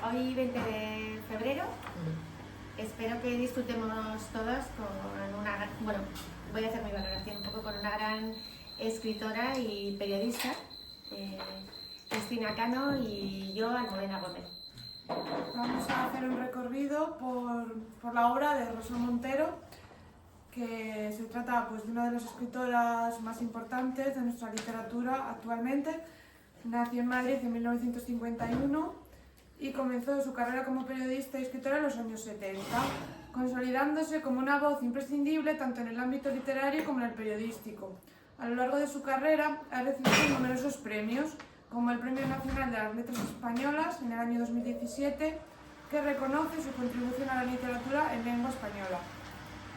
Hoy 20 de febrero, espero que disfrutemos todos con una, bueno, voy a hacer mi valoración un poco con una gran escritora y periodista, Cristina Cano y yo, Almudena Gómez. Vamos a hacer un recorrido por la obra de Rosa Montero, que se trata pues, de una de las escritoras más importantes de nuestra literatura actualmente. Nació en Madrid en 1951 y comenzó su carrera como periodista y escritora en los años 70, consolidándose como una voz imprescindible tanto en el ámbito literario como en el periodístico. A lo largo de su carrera ha recibido numerosos premios, como el Premio Nacional de las Letras Españolas en el año 2017, que reconoce su contribución a la literatura en lengua española.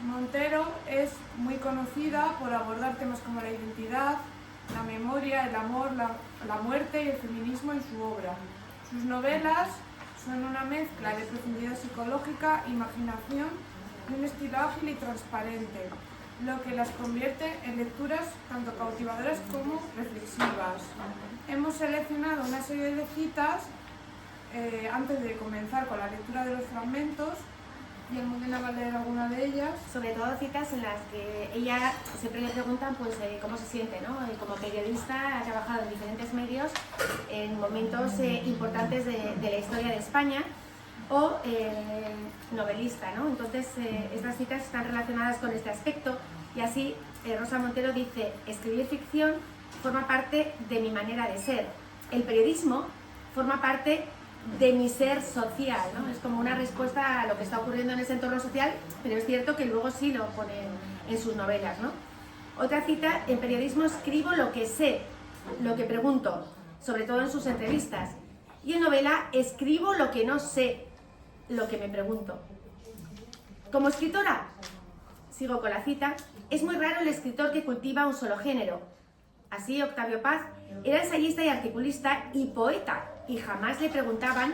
Montero es muy conocida por abordar temas como la identidad, la memoria, el amor, la muerte y el feminismo en su obra. Sus novelas son una mezcla de profundidad psicológica, imaginación y un estilo ágil y transparente, lo que las convierte en lecturas tanto cautivadoras como reflexivas. Hemos seleccionado una serie de citas antes de comenzar con la lectura de los fragmentos, y Almudena va a leer alguna de ellas. Sobre todo citas en las que ella siempre le preguntan pues, cómo se siente, ¿no? Como periodista ha trabajado en diferentes medios en momentos importantes de la historia de España, o novelista, ¿no? Entonces estas citas están relacionadas con este aspecto, y así Rosa Montero dice: escribir ficción forma parte de mi manera de ser, el periodismo forma parte de mi ser social, ¿no? Es como una respuesta a lo que está ocurriendo en ese entorno social, pero es cierto que luego sí lo pone en sus novelas, ¿no? Otra cita: en periodismo escribo lo que sé, lo que pregunto, sobre todo en sus entrevistas, y en novela escribo lo que no sé, lo que me pregunto. Como escritora, sigo con la cita, es muy raro el escritor que cultiva un solo género. Así, Octavio Paz era ensayista y articulista y poeta, y jamás le preguntaban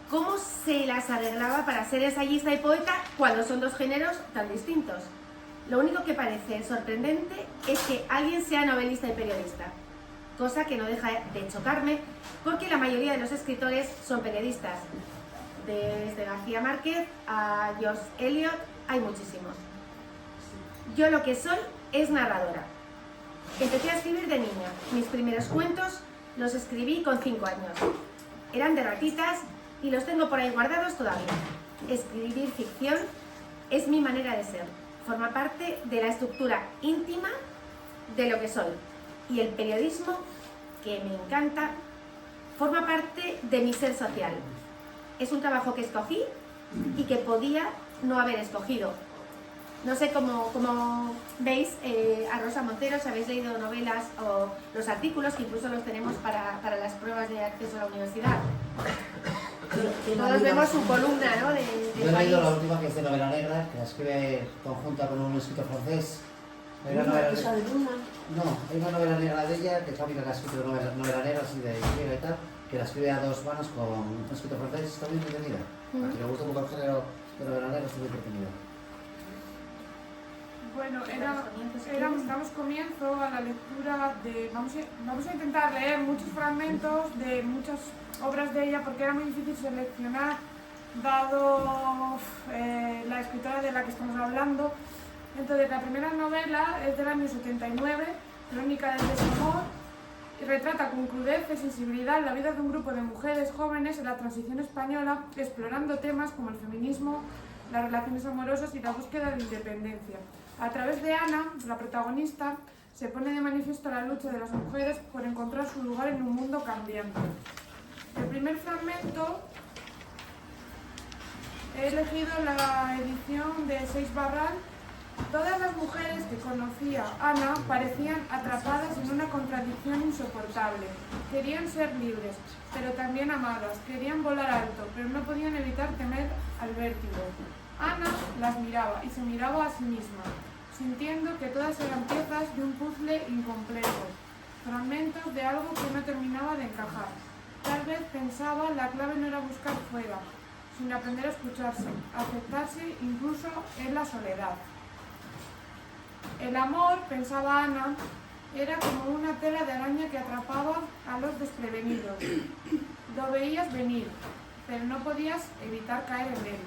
cómo se las arreglaba para ser ensayista y poeta cuando son dos géneros tan distintos. Lo único que parece sorprendente es que alguien sea novelista y periodista, cosa que no deja de chocarme, porque la mayoría de los escritores son periodistas. Desde García Márquez a George Eliot hay muchísimos. Yo lo que soy es narradora. Empecé a escribir de niña. Mis primeros cuentos los escribí con 5 años. Eran de ratitas y los tengo por ahí guardados todavía. Escribir ficción es mi manera de ser. Forma parte de la estructura íntima de lo que soy. Y el periodismo, que me encanta, forma parte de mi ser social. Es un trabajo que escogí y que podía no haber escogido. No sé cómo veis a Rosa Montero, si habéis leído novelas o los artículos, que incluso los tenemos para las pruebas de acceso a la universidad. Todos vemos su columna, ¿no? Yo he leído la última, que es de novela negra, que la escribe conjunta con un escritor francés. Hay una novela negra. No, hay una novela negra de ella, que es la única que ha escrito novela negra, así de griega y tal, que la escribe a dos manos con un escritor francés. Está muy entretenida. A quien le gusta un poco el género de novela negra, está muy entretenida. Bueno, damos comienzo a la lectura de... Vamos a intentar leer muchos fragmentos de muchas obras de ella, porque era muy difícil seleccionar, dado la escritora de la que estamos hablando. Entonces, la primera novela es del año 79, Crónica del desamor, y retrata con crudeza y sensibilidad la vida de un grupo de mujeres jóvenes en la transición española, explorando temas como el feminismo, las relaciones amorosas y la búsqueda de independencia. A través de Ana, la protagonista, se pone de manifiesto la lucha de las mujeres por encontrar su lugar en un mundo cambiante. El primer fragmento he elegido la edición de Seix Barral. Todas las mujeres que conocía Ana parecían atrapadas en una contradicción insoportable. Querían ser libres, pero también amadas. Querían volar alto, pero no podían evitar temer al vértigo. Ana las miraba y se miraba a sí misma, sintiendo que todas eran piezas de un puzzle incompleto, fragmentos de algo que no terminaba de encajar. Tal vez pensaba la clave no era buscar fuera, sino aprender a escucharse, a aceptarse incluso en la soledad. El amor, pensaba Ana, era como una tela de araña que atrapaba a los desprevenidos. Lo veías venir, pero no podías evitar caer en él.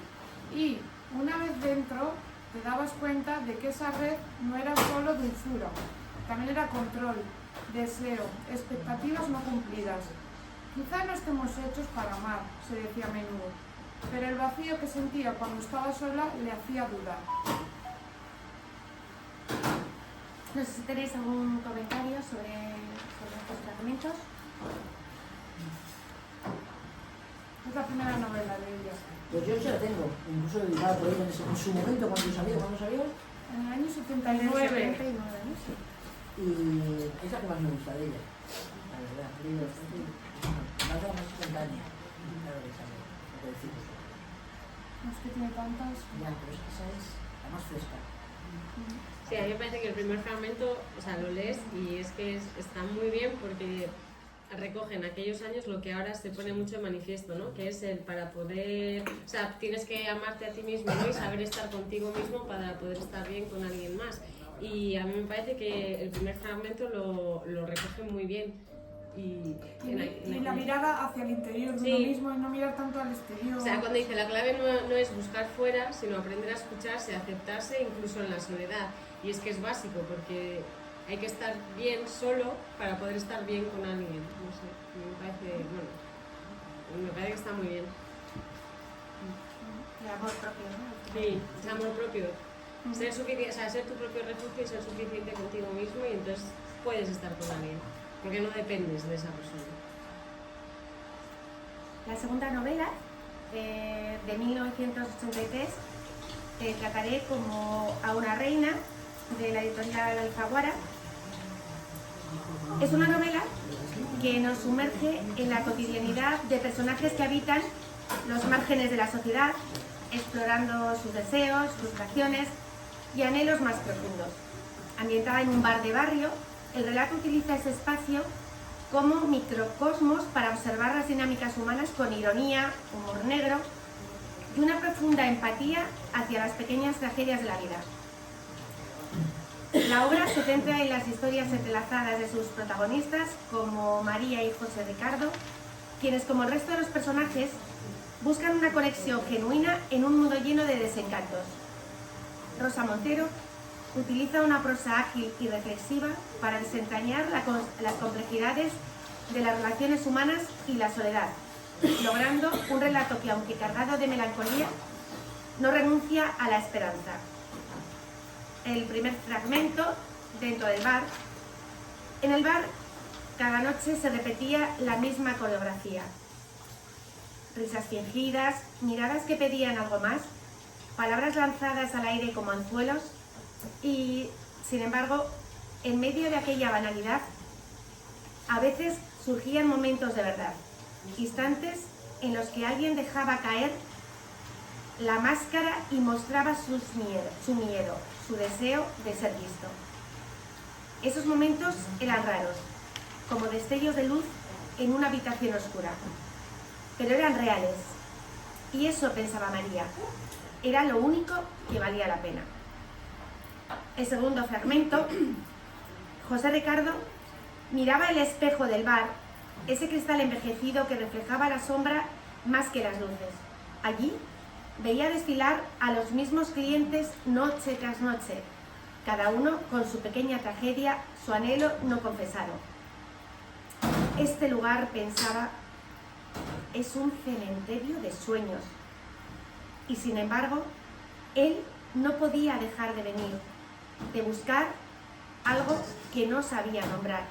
Y una vez dentro, te dabas cuenta de que esa red no era solo dulzura, también era control, deseo, expectativas no cumplidas. Quizá no estemos hechos para amar, se decía a menudo, pero el vacío que sentía cuando estaba sola le hacía dudar. No sé si tenéis algún comentario sobre estos fragmentos. Es la primera novela de ella. Pues yo sí la tengo, incluso dedicada por ella en su momento cuando salió, En el año 79. ¿No? Sí. y es la que más me gusta de ella, la verdad, libros, más de más espontánea, claro que sale, lo que decimos. No es que tiene tantas. Ya, pero esa es la más fresca. Sí, a mí me parece que el primer fragmento, o sea, lo lees y es que está muy bien porque recogen aquellos años lo que ahora se pone mucho de manifiesto, ¿no? Que es el para poder, o sea, tienes que amarte a ti mismo, ¿no? Y saber estar contigo mismo para poder estar bien con alguien más. Y a mí me parece que el primer fragmento lo recoge muy bien. Y la mirada hacia el interior de uno mismo y no mirar tanto al exterior. O sea, cuando dice la clave no es buscar fuera, sino aprender a escucharse, a aceptarse incluso en la soledad. Y es que es básico porque hay que estar bien solo para poder estar bien con alguien. No sé, me parece que está muy bien. El amor propio, ¿no? Sí, es amor propio. Ser tu propio refugio y ser suficiente contigo mismo y entonces puedes estar con alguien. Porque no dependes de esa persona. La segunda novela, de 1983, trataré como a una reina, de la editorial Alfaguara. Es una novela que nos sumerge en la cotidianidad de personajes que habitan los márgenes de la sociedad, explorando sus deseos, frustraciones y anhelos más profundos. Ambientada en un bar de barrio, el relato utiliza ese espacio como microcosmos para observar las dinámicas humanas con ironía, humor negro y una profunda empatía hacia las pequeñas tragedias de la vida. La obra se centra en las historias entrelazadas de sus protagonistas, como María y José Ricardo, quienes, como el resto de los personajes, buscan una conexión genuina en un mundo lleno de desencantos. Rosa Montero utiliza una prosa ágil y reflexiva para desentrañar las complejidades de las relaciones humanas y la soledad, logrando un relato que, aunque cargado de melancolía, no renuncia a la esperanza. El primer fragmento, dentro del bar. En el bar, cada noche se repetía la misma coreografía. Risas fingidas, miradas que pedían algo más, palabras lanzadas al aire como anzuelos y, sin embargo, en medio de aquella banalidad, a veces surgían momentos de verdad, instantes en los que alguien dejaba caer la máscara y mostraba su miedo, su deseo de ser visto. Esos momentos eran raros, como destellos de luz en una habitación oscura, pero eran reales. Y eso, pensaba María, era lo único que valía la pena. El segundo fragmento, José Ricardo miraba el espejo del bar, ese cristal envejecido que reflejaba la sombra más que las luces. Allí veía desfilar a los mismos clientes noche tras noche, cada uno con su pequeña tragedia, su anhelo no confesado. Este lugar, pensaba, es un cementerio de sueños. Y sin embargo, él no podía dejar de venir, de buscar algo que no sabía nombrar.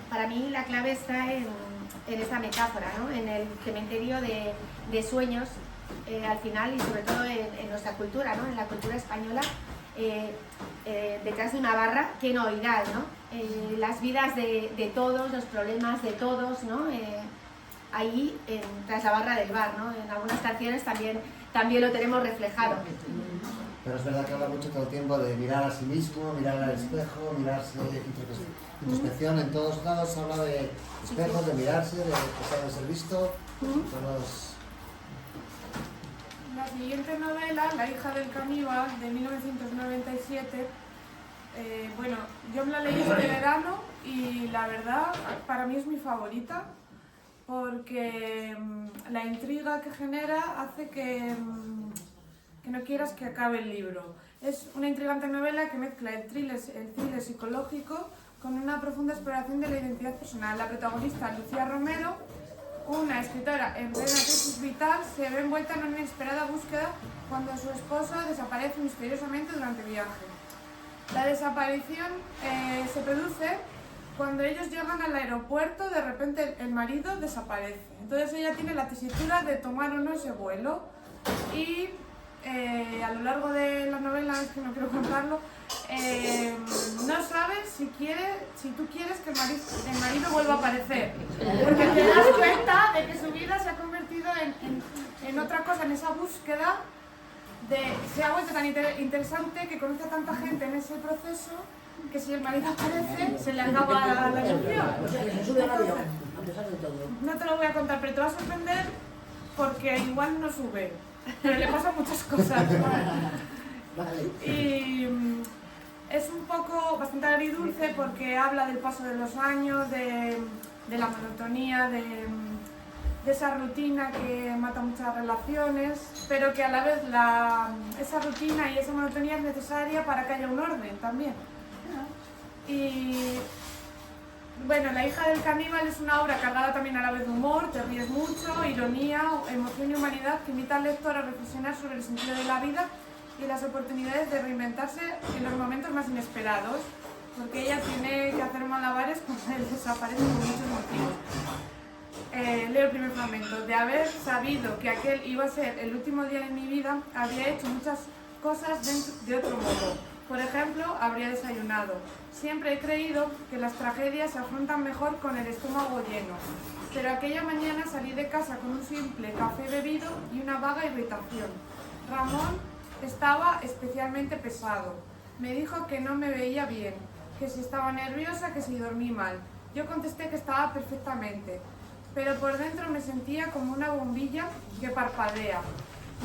Para mí la clave está en esta metáfora, ¿no? En el cementerio de sueños, al final, y sobre todo en nuestra cultura, ¿no? En la cultura española, detrás de una barra, qué novedad, ¿no? Las vidas de todos, los problemas de todos, ¿no? Ahí, tras la barra del bar, ¿no? En algunas canciones también lo tenemos reflejado. Pero es verdad que habla mucho todo el tiempo de mirar a sí mismo, mirar al espejo, mirarse, introspección en todos lados, habla de espejos, de mirarse, de ser visto, todos. La siguiente novela, La hija del caníbal, de 1997, bueno, yo me la leí este verano y la verdad para mí es mi favorita porque la intriga que genera hace que no quieras que acabe el libro. Es una intrigante novela que mezcla el thriller psicológico con una profunda exploración de la identidad personal. La protagonista, Lucía Romero, una escritora en plena crisis vital, se ve envuelta en una inesperada búsqueda cuando su esposo desaparece misteriosamente durante el viaje. La desaparición se produce cuando ellos llegan al aeropuerto. De repente el marido desaparece. Entonces ella tiene la tesitura de tomar o no ese vuelo y a lo largo de la novela, es que no quiero contarlo, no sabes si tú quieres que el marido vuelva a aparecer, porque te das cuenta de que su vida se ha convertido en otra cosa, en esa búsqueda se ha vuelto tan interesante que conoce a tanta gente en ese proceso que si el marido aparece se le acaba la ilusión. O sea, que se sube al avión, a pesar de todo. No te lo voy a contar, pero te va a sorprender porque igual no sube, pero le pasan muchas cosas. Vale. Y es un poco bastante agridulce porque habla del paso de los años, de la monotonía, de esa rutina que mata muchas relaciones, pero que a la vez esa rutina y esa monotonía es necesaria para que haya un orden también. Y bueno, La hija del caníbal es una obra cargada también a la vez de humor, te ríes mucho, ironía, emoción y humanidad que invita al lector a reflexionar sobre el sentido de la vida y las oportunidades de reinventarse en los momentos más inesperados, porque ella tiene que hacer malabares cuando él desaparece por muchos motivos. Leo el primer fragmento. De haber sabido que aquel iba a ser el último día de mi vida, habría hecho muchas cosas de otro modo. Por ejemplo, habría desayunado. Siempre he creído que las tragedias se afrontan mejor con el estómago lleno, pero aquella mañana salí de casa con un simple café bebido y una vaga irritación. Ramón estaba especialmente pesado. Me dijo que no me veía bien, que si estaba nerviosa, que si dormí mal. Yo contesté que estaba perfectamente, pero por dentro me sentía como una bombilla que parpadea.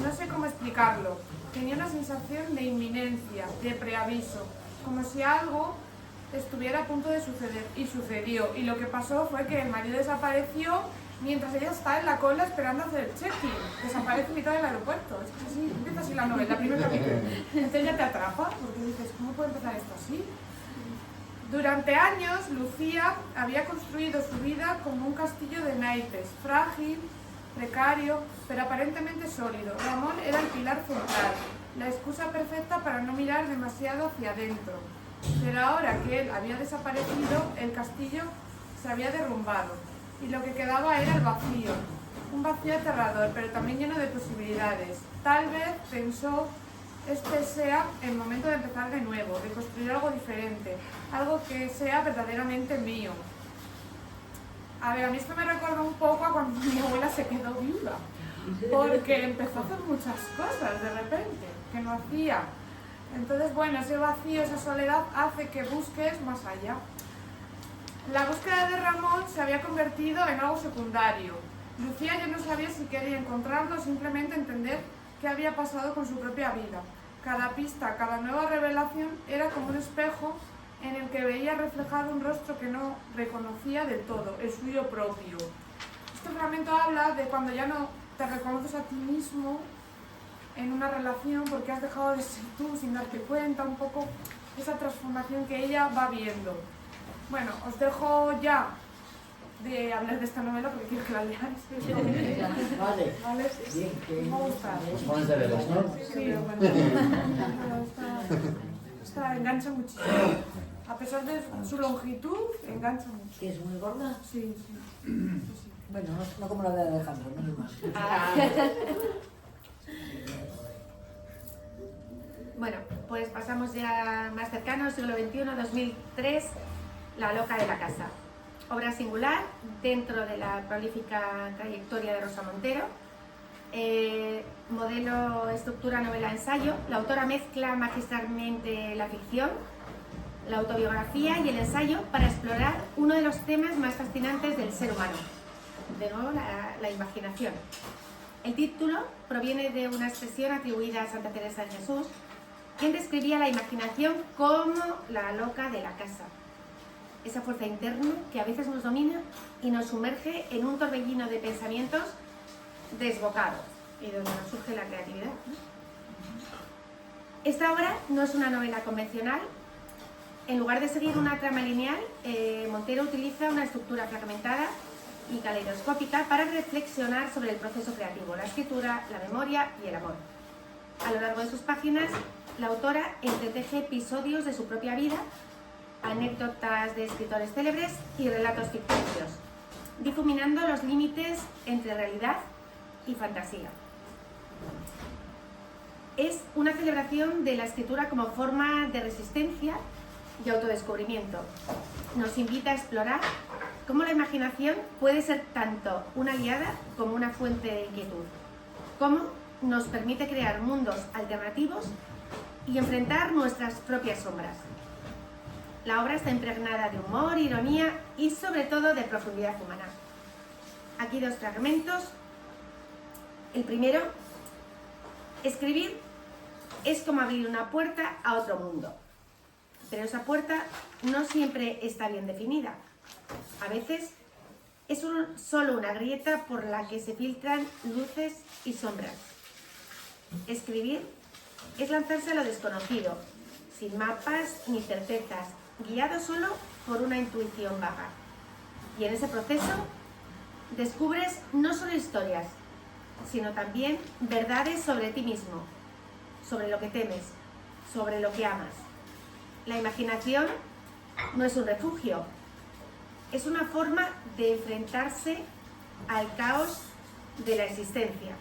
No sé cómo explicarlo. Tenía una sensación de inminencia, de preaviso, como si algo estuviera a punto de suceder. Y sucedió. Y lo que pasó fue que el marido desapareció mientras ella está en la cola esperando hacer el check-in. Desaparece en mitad del aeropuerto. Es que así, empieza así la novela, primer capítulo. Entonces ya te atrapa, porque dices, ¿cómo puede empezar esto así? Durante años, Lucía había construido su vida como un castillo de naipes, frágil, precario, pero aparentemente sólido. Ramón era el pilar central, la excusa perfecta para no mirar demasiado hacia adentro. Pero ahora que él había desaparecido, el castillo se había derrumbado y lo que quedaba era el vacío. Un vacío aterrador, pero también lleno de posibilidades. Tal vez pensó, este sea el momento de empezar de nuevo, de construir algo diferente, algo que sea verdaderamente mío. A ver, a mí esto me recuerda un poco a cuando mi abuela se quedó viuda, porque empezó a hacer muchas cosas de repente, que no hacía. Entonces, bueno, ese vacío, esa soledad hace que busques más allá. La búsqueda de Ramón se había convertido en algo secundario. Lucía ya no sabía si quería encontrarlo o simplemente entender qué había pasado con su propia vida. Cada pista, cada nueva revelación era como un espejo en el que veía reflejado un rostro que no reconocía del todo, el suyo propio. Este fragmento habla de cuando ya no te reconoces a ti mismo en una relación porque has dejado de ser tú sin darte cuenta, un poco esa transformación que ella va viendo. Bueno, os dejo ya de hablar de esta novela porque quiero que la leáis. Vale. ¿Vale? Bien, que Me gusta. Pones deberes, ¿no? Sí, bueno. Esta engancha muchísimo. A pesar de su longitud, engancha mucho. ¿Que es muy gorda? Sí, sí. Sí. Bueno, no como la de Alejandro, no es más. Bueno, pues pasamos ya más cercano, siglo XXI, 2003, La loca de la casa. Obra singular dentro de la prolífica trayectoria de Rosa Montero. Modelo, estructura, novela, ensayo. La autora mezcla magistralmente la ficción, la autobiografía y el ensayo para explorar uno de los temas más fascinantes del ser humano. De nuevo, la imaginación. El título proviene de una expresión atribuida a Santa Teresa de Jesús, quien describía la imaginación como la loca de la casa. esa fuerza interna que a veces nos domina y nos sumerge en un torbellino de pensamientos desbocados y donde nos surge la creatividad, ¿no? Esta obra no es una novela convencional. En lugar de seguir una trama lineal, Montero utiliza una estructura fragmentada y caleidoscópica para reflexionar sobre el proceso creativo, la escritura, la memoria y el amor. A lo largo de sus páginas, la autora entreteje episodios de su propia vida, anécdotas de escritores célebres y relatos ficticios, difuminando los límites entre realidad y fantasía. Es una celebración de la escritura como forma de resistencia y autodescubrimiento. Nos invita a explorar cómo la imaginación puede ser tanto una aliada como una fuente de inquietud, cómo nos permite crear mundos alternativos y enfrentar nuestras propias sombras. La obra está impregnada de humor, ironía y sobre todo de profundidad humana. Aquí dos fragmentos. El primero: escribir es como abrir una puerta a otro mundo, pero esa puerta no siempre está bien definida. A veces es solo una grieta por la que se filtran luces y sombras. Escribir es lanzarse a lo desconocido, sin mapas ni certezas, guiado solo por una intuición vaga. Y en ese proceso descubres no solo historias, sino también verdades sobre ti mismo, sobre lo que temes, sobre lo que amas. La imaginación no es un refugio, es una forma de enfrentarse al caos de la existencia.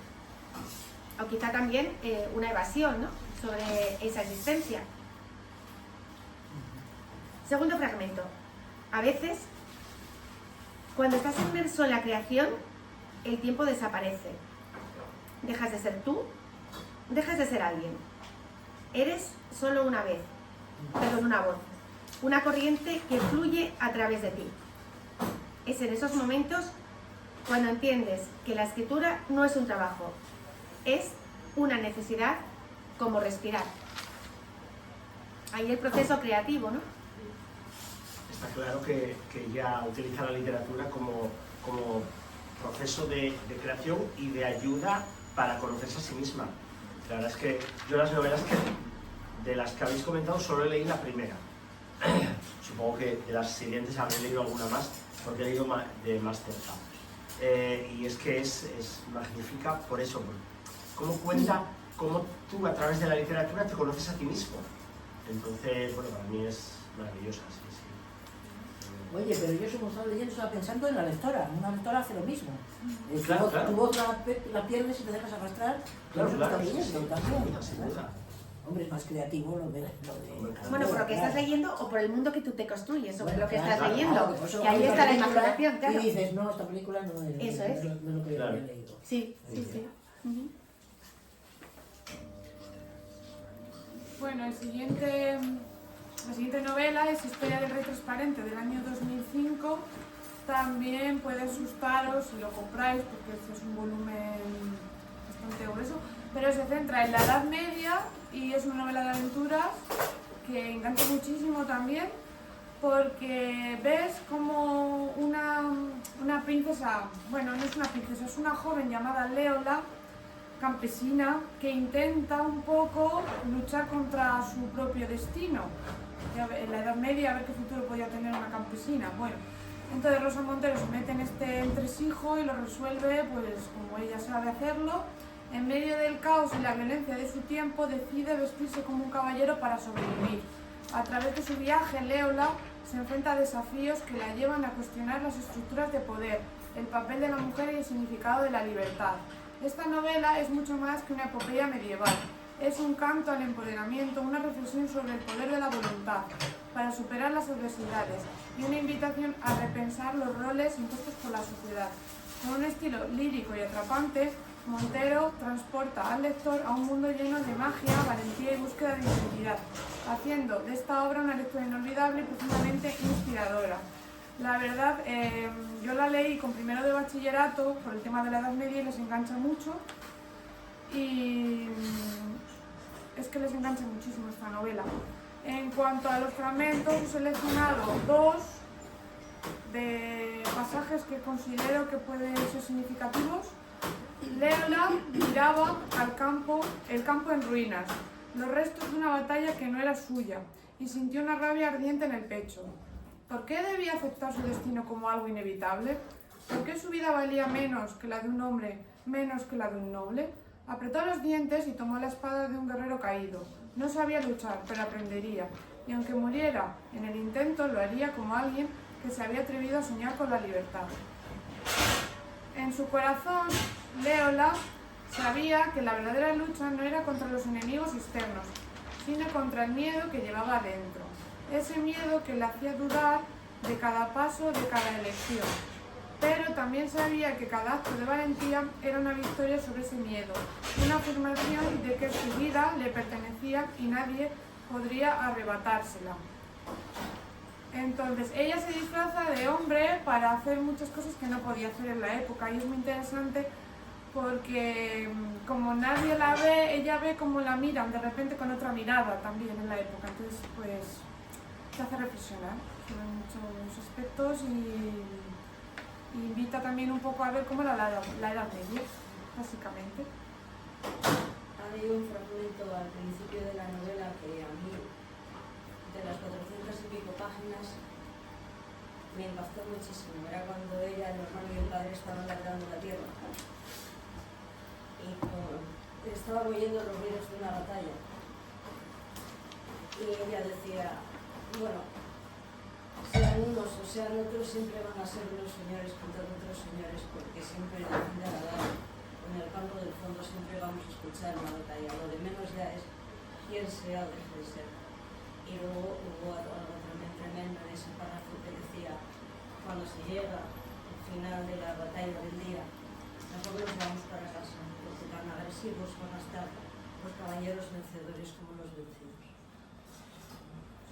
O quizá también una evasión, ¿no?, sobre esa existencia. Segundo fragmento. A veces, cuando estás inmerso en la creación, el tiempo desaparece. Dejas de ser tú, dejas de ser alguien. Eres solo una voz, una corriente que fluye a través de ti. Es en esos momentos cuando entiendes que la escritura no es un trabajo, es una necesidad, como respirar. Ahí el proceso creativo, ¿no? Está claro que ella utiliza la literatura como proceso de creación y de ayuda para conocerse a sí misma. La verdad es que yo las novelas de las que habéis comentado solo he leído la primera. Supongo que de las siguientes habré leído alguna más, porque he leído de más cerca. Y es que es magnífica por eso. Cómo cuenta cómo tú a través de la literatura te conoces a ti mismo. Entonces, bueno, para mí es maravillosa, sí. Oye, pero yo como estaba leyendo estaba pensando en la lectora. Una lectora hace lo mismo. Claro. Tu voz la pierdes y te dejas arrastrar. Claro, Está leyendo también. Sin duda. Hombre, es más creativo lo de... Bueno, por lo que estás leyendo o por el mundo que tú te construyes sobre lo que estás claro, leyendo. claro, por eso Que ahí ves está la película imaginación, claro. Y dices, no, esta película no es, Eso es. no es lo que yo Claro. había leído. Sí. Ujú. Bueno, la siguiente novela es Historia del Rey Transparente, del año 2005. También puede asustaros si lo compráis, porque este es un volumen bastante grueso, pero se centra en la Edad Media y es una novela de aventuras que engancha muchísimo también, porque ves como una princesa, bueno, no es una princesa, es una joven llamada Leola, campesina, que intenta un poco luchar contra su propio destino. En la Edad Media, a ver qué futuro podía tener una campesina. Bueno, entonces Rosa Montero se mete en este entresijo y lo resuelve, pues como ella sabe hacerlo. En medio del caos y la violencia de su tiempo, decide vestirse como un caballero para sobrevivir. A través de su viaje, Leola se enfrenta a desafíos que la llevan a cuestionar las estructuras de poder, el papel de la mujer y el significado de la libertad. Esta novela es mucho más que una epopeya medieval. Es un canto al empoderamiento, una reflexión sobre el poder de la voluntad para superar las adversidades y una invitación a repensar los roles impuestos por la sociedad. Con un estilo lírico y atrapante, Montero transporta al lector a un mundo lleno de magia, valentía y búsqueda de identidad, haciendo de esta obra una lectura inolvidable y profundamente inspiradora. La verdad, yo la leí con primero de bachillerato por el tema de la Edad Media y les engancha mucho. Y es que les engancha muchísimo esta novela. En cuanto a los fragmentos, he seleccionado dos de pasajes que considero que pueden ser significativos. Leola miraba el campo en ruinas, los restos de una batalla que no era suya, y sintió una rabia ardiente en el pecho. ¿Por qué debía aceptar su destino como algo inevitable? ¿Por qué su vida valía menos que la de un hombre, menos que la de un noble? Apretó los dientes y tomó la espada de un guerrero caído. No sabía luchar, pero aprendería, y aunque muriera en el intento, lo haría como alguien que se había atrevido a soñar con la libertad. En su corazón, Leola sabía que la verdadera lucha no era contra los enemigos externos, sino contra el miedo que llevaba adentro. Ese miedo que le hacía dudar de cada paso, de cada elección. Pero también sabía que cada acto de valentía era una victoria sobre ese miedo, una afirmación de que su vida le pertenecía y nadie podría arrebatársela. Entonces, ella se disfraza de hombre para hacer muchas cosas que no podía hacer en la época, y es muy interesante porque como nadie la ve, ella ve cómo la miran de repente con otra mirada también en la época. Entonces, pues, te hace reflexionar sobre muchos aspectos y invita también un poco a ver cómo era la Edad Media, básicamente. Ha habido un fragmento al principio de la novela que a mí, de las 400 y pico páginas, me impactó muchísimo. Era cuando ella, el hermano y el padre estaban labrando la tierra. Y estaban oyendo los ruidos de una batalla. Y ella decía, bueno, sean unos o sean otros, siempre van a ser unos señores contra otros señores, porque siempre defienden a la en el campo del fondo siempre vamos a escuchar una batalla. Lo de menos ya es quién sea o deje de ser. Y luego hubo algo también tremendo en ese párrafo que decía, cuando se llega al final de la batalla del día, nosotros vamos para casa, porque tan agresivos van a estar los caballeros vencedores como los vencidos.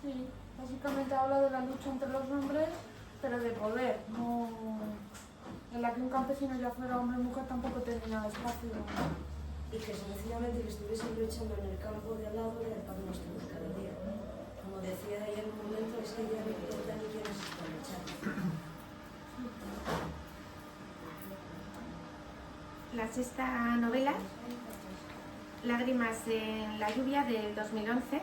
Sí, básicamente habla de la lucha entre los hombres, pero de poder, no en la que un campesino ya fuera hombre o mujer tampoco tenía espacio. Y que sencillamente que estuviesen luchando en el campo de al lado era el pan nuestro cada día. Como decía ella en un momento, es que ya no importa ni quiénes están luchando. La sexta novela, Lágrimas en la lluvia, del 2011,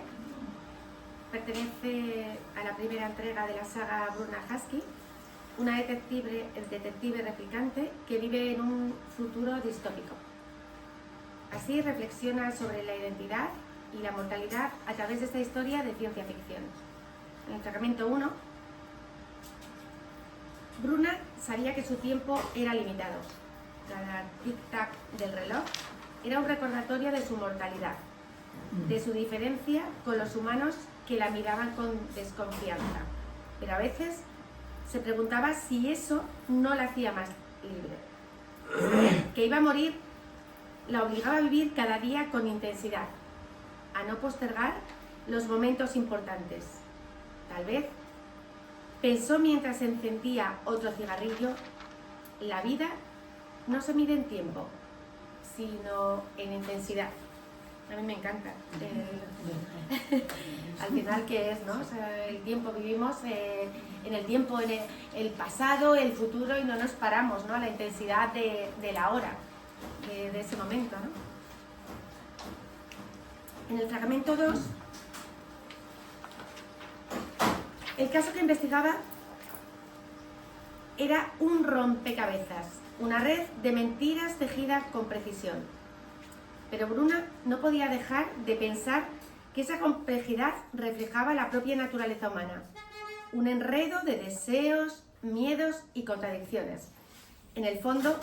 pertenece a la primera entrega de la saga Bruna Husky, una detective replicante que vive en un futuro distópico. Así reflexiona sobre la identidad y la mortalidad a través de esta historia de ciencia ficción. En el fragmento 1, Bruna sabía que su tiempo era limitado. Cada tic-tac del reloj era un recordatorio de su mortalidad, de su diferencia con los humanos que la miraban con desconfianza, pero a veces se preguntaba si eso no la hacía más libre. Que iba a morir la obligaba a vivir cada día con intensidad, a no postergar los momentos importantes. Tal vez, pensó mientras encendía otro cigarrillo, la vida no se mide en tiempo, sino en intensidad. A mí me encanta. Al final, ¿qué es, no? O sea, el tiempo, vivimos en el tiempo, en el pasado, el futuro, y no nos paramos, ¿no? A la intensidad de la hora, de ese momento, ¿no? En el fragmento 2, el caso que investigaba era un rompecabezas, una red de mentiras tejidas con precisión. Pero Bruna no podía dejar de pensar que esa complejidad reflejaba la propia naturaleza humana, un enredo de deseos, miedos y contradicciones. En el fondo,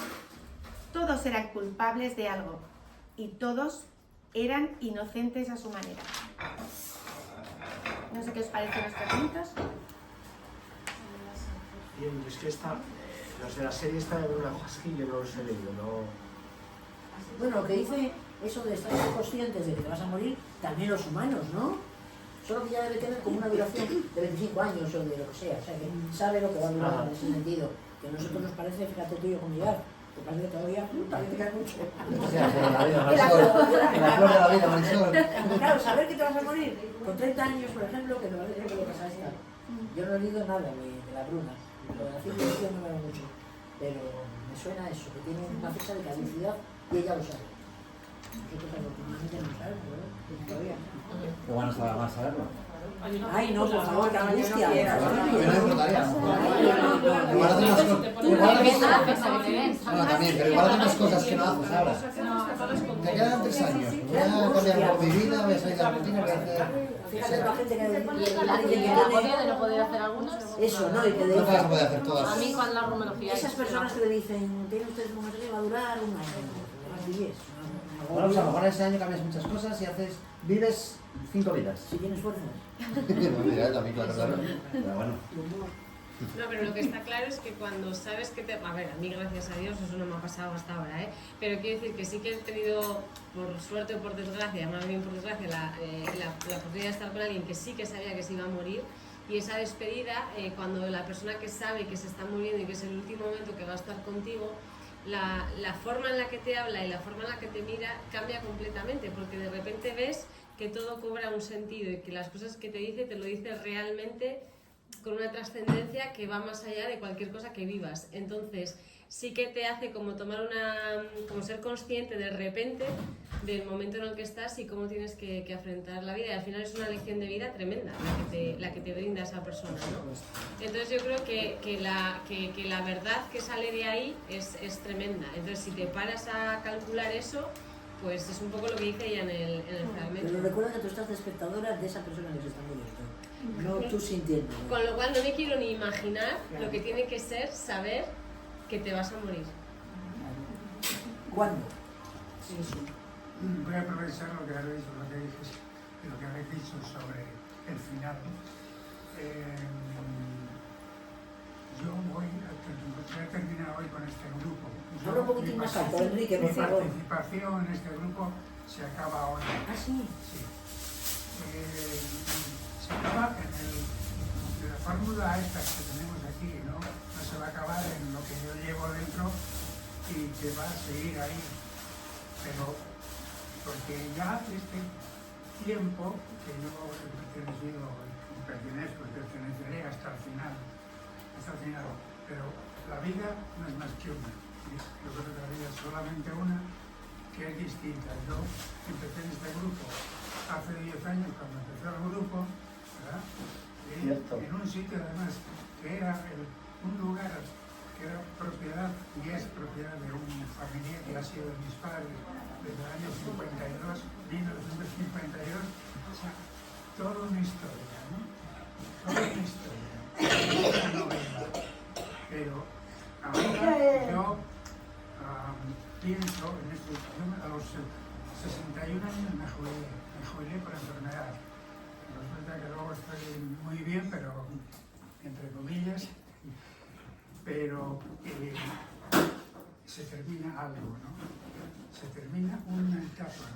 todos eran culpables de algo y todos eran inocentes a su manera. No sé qué os parecen los fragmentos. Bien, es que los de la serie esta de Bruna Husky yo no los he leído, no. Bueno, lo que dice eso de estar conscientes de que te vas a morir, también los humanos, ¿no? Solo que ya debe tener como una duración de 25 años o de lo que sea, o sea que sabe lo que va a durar en ese sentido. Que a nosotros nos parece, fíjate tú y yo con mi edad, que parece que todavía parece que queda mucho. O sea, por la vida, Marisol. En la flor de la vida, Marisol. Claro, saber que te vas a morir con 30 años, por ejemplo, que me parece que le pasa a esta. Yo no he leído nada de la Bruna. Lo de la ciencia ficción no me va mucho, pero me suena eso, que tiene una fecha de caducidad y ella lo sabe. Nosotros afortunadamente no lo sabemos, ¿verdad? Todavía. Qué bueno estaba más saberlo. Ay, no, por favor, qué angustia. A mí no me importaría. Igual hace unas cosas. Bueno, también, pero igual hace unas cosas que no haces ahora. Te quedan 3 años. Voy a cambiar por mi vida, voy a salir de la rutina, voy a hacer. Fíjate la gente que Y el agobio de no poder hacer algunas. eso, ¿no? Y que No te vas a de poder hacer todas. A mí con la rumología. esas personas que le dicen, tiene usted un momento que va a durar un año. Bueno, pues a lo mejor ese año cambias muchas cosas y vives 5 vidas. Si tienes fuerzas. No, mira, también, claro. Pero bueno. No, pero lo que está claro es que cuando sabes que te... A ver, a mí gracias a Dios eso no me ha pasado hasta ahora, ¿eh? Pero quiero decir que sí que he tenido, por suerte o por desgracia, más bien por desgracia, la oportunidad de estar con alguien que sí que sabía que se iba a morir. Y esa despedida, cuando la persona que sabe que se está muriendo y que es el último momento que va a estar contigo, la forma en la que te habla y la forma en la que te mira cambia completamente, porque de repente ves que todo cobra un sentido y que las cosas que te lo dice realmente con una trascendencia que va más allá de cualquier cosa que vivas. Entonces sí que te hace como como ser consciente de repente del momento en el que estás y cómo tienes que afrontar la vida, y al final es una lección de vida tremenda la que te brinda esa persona, ¿no? Entonces yo creo que la verdad que sale de ahí es tremenda. Entonces si te paras a calcular eso, pues es un poco lo que dice ella en el fragmento. Pero recuerda que tú estás de espectadora de esa persona que se está muriendo, no tú sintiendo. Con lo cual no me quiero ni imaginar lo que tiene que ser saber que te vas a morir. ¿Cuándo? Sí, sí. Voy a aprovechar lo que habéis dicho sobre el final. Yo voy a terminar hoy con este grupo. Habla un poquitín más alto, Enrique, por favor. Mi participación en este grupo se acaba hoy. ¿Ah, sí? Sí. Se acaba en la fórmula esta que tenemos aquí, ¿no? No se va a acabar en lo que yo llevo dentro y que va a seguir ahí. Pero porque ya hace este tiempo que yo he pertenecido y perteneceré hasta el final, pero la vida no es más que una. Yo creo que la vida es solamente una, que es distinta. Yo empecé en este grupo hace 10 años, cuando empezó el grupo, ¿verdad? En un sitio además que era un lugar que era propiedad y es propiedad de un familiar que ha sido de mis padres desde el año 1952, o sea, toda una historia, ¿no? Toda una historia, una novela. Pero ahora yo pienso en esto, a los 61 años me jubilé por enfermedad. Resulta que luego estoy muy bien, pero entre comillas, pero se termina algo, ¿no? Se termina una etapa.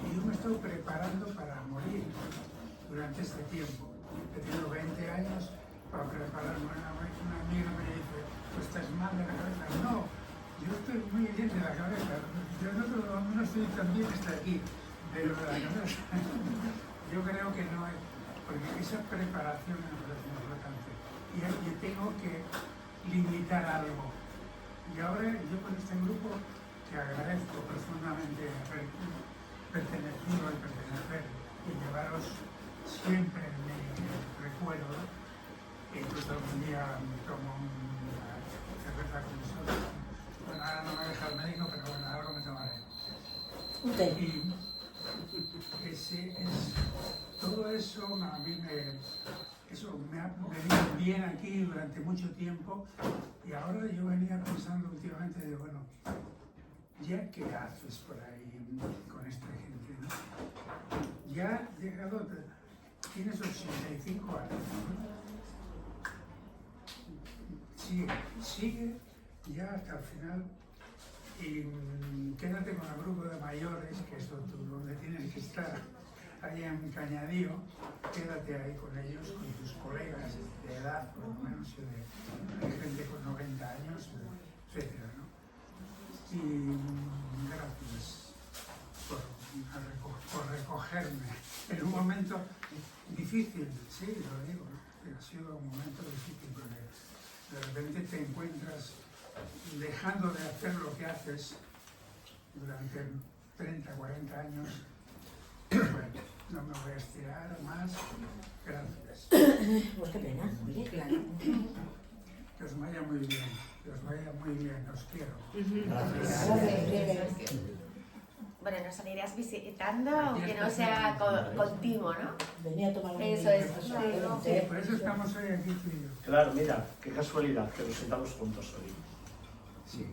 Y yo me estoy preparando para morir durante este tiempo. He tenido 20 años para prepararme. Un amigo me dice, ¿tú estás mal de la cabeza? No, yo estoy muy bien de la cabeza. Yo no estoy tan bien hasta aquí, pero de la cabeza. Yo creo que no es, porque esa preparación me parece importante. Y tengo que limitar algo. Y ahora yo con este grupo, que agradezco profundamente haber pertenecido y pertenecer y llevaros siempre en mi recuerdo, incluso algún día me tomo una cerveza con vosotros. Bueno, ahora no me deja el médico, pero bueno, algo me tomaré. Y todo eso a mí me ha venido bien aquí durante mucho tiempo, y ahora yo venía pensando últimamente de, bueno, ¿ya qué haces por ahí con esta gente, no? Ya llegado, tienes 85 años, ¿no? Sigue ya hasta el final, y quédate con el grupo de mayores, que es donde tienes que estar, ahí en Cañadío, quédate ahí con ellos, con tus colegas de edad, por lo menos, hay gente con 90 años, etcétera, ¿no? Y gracias por recogerme en un momento difícil, sí, lo digo, ¿no? ha sido un momento difícil porque de repente te encuentras dejando de hacer lo que haces durante 30, 40 años. Bueno, no me voy a estirar más. Gracias. Pues qué pena. Oye, claro. Que os vaya muy bien. Que os vaya muy bien. Os quiero. Gracias. Bueno, nos seguirás visitando, aunque no sea continuo, ¿no? Venía a tomar un Eso es. Sí, por eso estamos hoy aquí tú y yo. Claro, mira, qué casualidad que nos sentamos juntos hoy. Sí.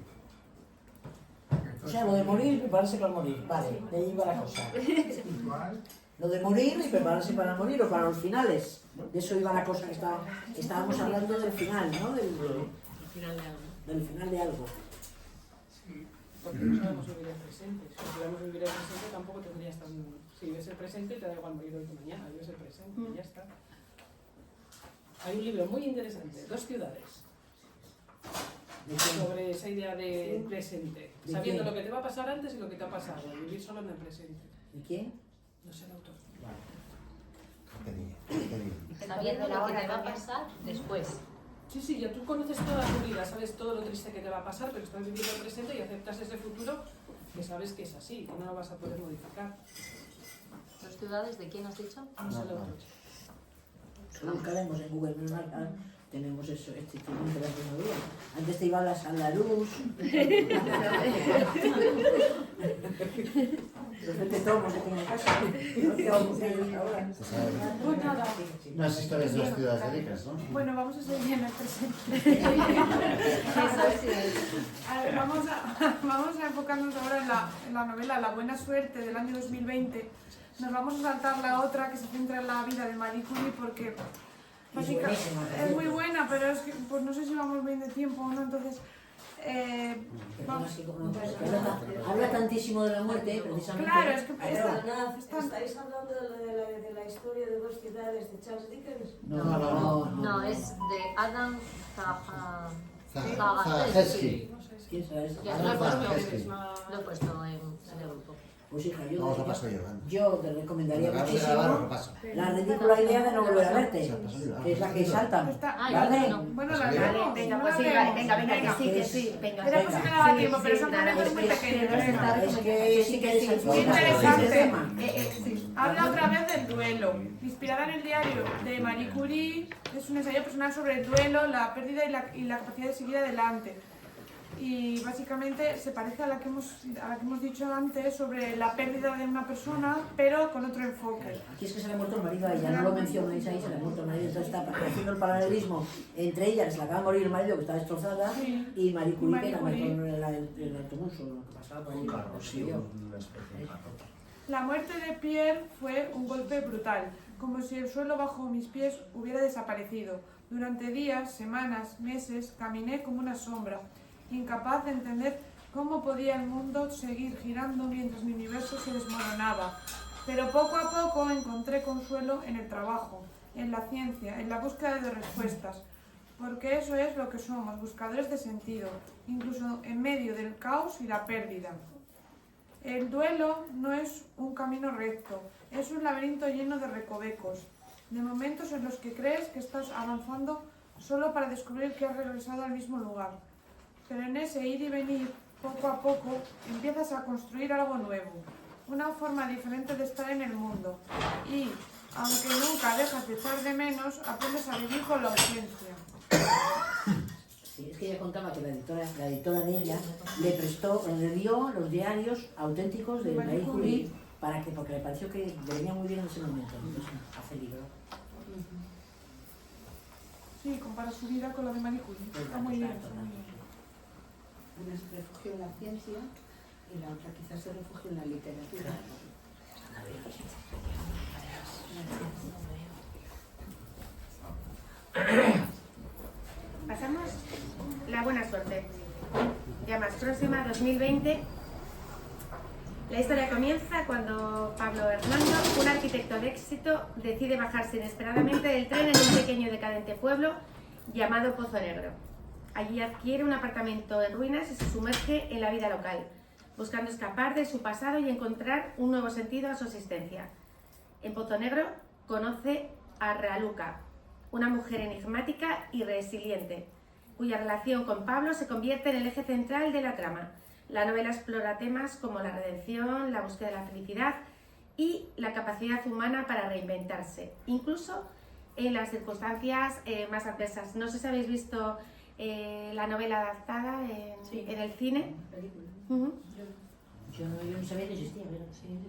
O sea, lo de morir y prepararse para morir. Vale, de ahí va la cosa. Igual. Lo de morir y prepararse para morir o para los finales. De eso iba la cosa que estábamos hablando del final, ¿no? El final de algo. Del final de algo. Sí. Porque no sabemos vivir el presente. Si pudiéramos vivir el presente tampoco tendrías tan... Si vives el presente te da igual morir hoy que mañana, vives el presente y ya está. Hay un libro muy interesante, 2 ciudades, sobre esa idea de presente, ¿De sabiendo quién? lo que te va a pasar antes y lo que te ha pasado, vivir solo en el presente. ¿De quién? No sé el autor. Sabiendo lo que te va a pasar después. Sí, sí, ya tú conoces toda tu vida, sabes todo lo triste que te va a pasar, pero estás viviendo el presente y aceptas ese futuro que sabes que es así, que no lo vas a poder modificar. 2 ciudades, ¿de quién has dicho? No sé el autor. Lo buscaremos en Google, menos mal que tenemos eso, este tipo de la tecnología. Antes te iban las Andaluz. De repente tomos aquí en casa. No te vamos a ir ahora. Pues nada. Unas historias de las ciudades de ricas, ¿no? Bueno, vamos a seguir en el presente. A ver, vamos a enfocarnos ahora en la novela La buena suerte del año 2020. Nos vamos a saltar la otra que se centra en la vida de Marie Curie porque es muy buena, pero es que pues no sé si vamos bien de tiempo o no, entonces vamos. Habla tantísimo de la muerte, precisamente. Claro, es que ¿Estáis hablando de la historia de 2 ciudades de Charles Dickens? No, es de Adam Zagajewski. ¿Quién será eso? Ya, lo he puesto en el grupo. Pues hija, Vamos a pasar yo. yo te recomendaría Cuando acabe de grabar, muchísimo lo paso. la ridícula idea de no volver a verte, que es la que saltan. ¿Vale? Bueno, la Venga, pues sí, venga, que sí, venga. Era pues que me daba tiempo, pero son momentos muy pequeños. Es que sí que es Muy interesante. tema. Habla otra vez del duelo. Inspirada en el diario de Marie Curie, es un ensayo personal sobre el duelo, la pérdida y la capacidad de seguir adelante. Y básicamente se parece a la que hemos dicho antes sobre la pérdida de una persona, pero con otro enfoque. Aquí es que se le ha muerto el marido a ella, no lo mencionáis ahí, se le ha muerto el marido, entonces está haciendo el paralelismo entre ella, que se le acaba de morir el marido, que está destrozada, y Marie Curie, que la mató en el autobús o lo que pasaba por ahí. Un carro, sí, una especie de carro. La muerte de Pierre fue un golpe brutal, como si el suelo bajo mis pies hubiera desaparecido. Durante días, semanas, meses, caminé como una sombra, incapaz de entender cómo podía el mundo seguir girando mientras mi universo se desmoronaba. Pero poco a poco encontré consuelo en el trabajo, en la ciencia, en la búsqueda de respuestas, porque eso es lo que somos, buscadores de sentido, incluso en medio del caos y la pérdida. El duelo no es un camino recto, es un laberinto lleno de recovecos, de momentos en los que crees que estás avanzando solo para descubrir que has regresado al mismo lugar. Pero en ese ir y venir, poco a poco, empiezas a construir algo nuevo, una forma diferente de estar en el mundo. Y, aunque nunca dejas de echar de menos, aprendes a vivir con la ausencia. Sí, es que ella contaba que la editora de ella le dio los diarios auténticos de Marie Curie porque le pareció que le venía muy bien en ese momento. Entonces hace libro. Sí, compara su vida con la de Marie Curie. Está muy bien. Una se refugió en la ciencia y la otra quizás se refugió en la literatura. Pasamos la buena suerte. Ya más próxima, 2020. La historia comienza cuando Pablo Hernando, un arquitecto de éxito, decide bajarse inesperadamente del tren en un pequeño y decadente pueblo llamado Pozo Negro. Allí adquiere un apartamento en ruinas y se sumerge en la vida local, buscando escapar de su pasado y encontrar un nuevo sentido a su existencia. En Pozo Negro conoce a Raluca, una mujer enigmática y resiliente, cuya relación con Pablo se convierte en el eje central de la trama. La novela explora temas como la redención, la búsqueda de la felicidad y la capacidad humana para reinventarse, incluso en las circunstancias más adversas. No sé si habéis visto la novela adaptada en el cine. Yo no sabía que existía, pero sí.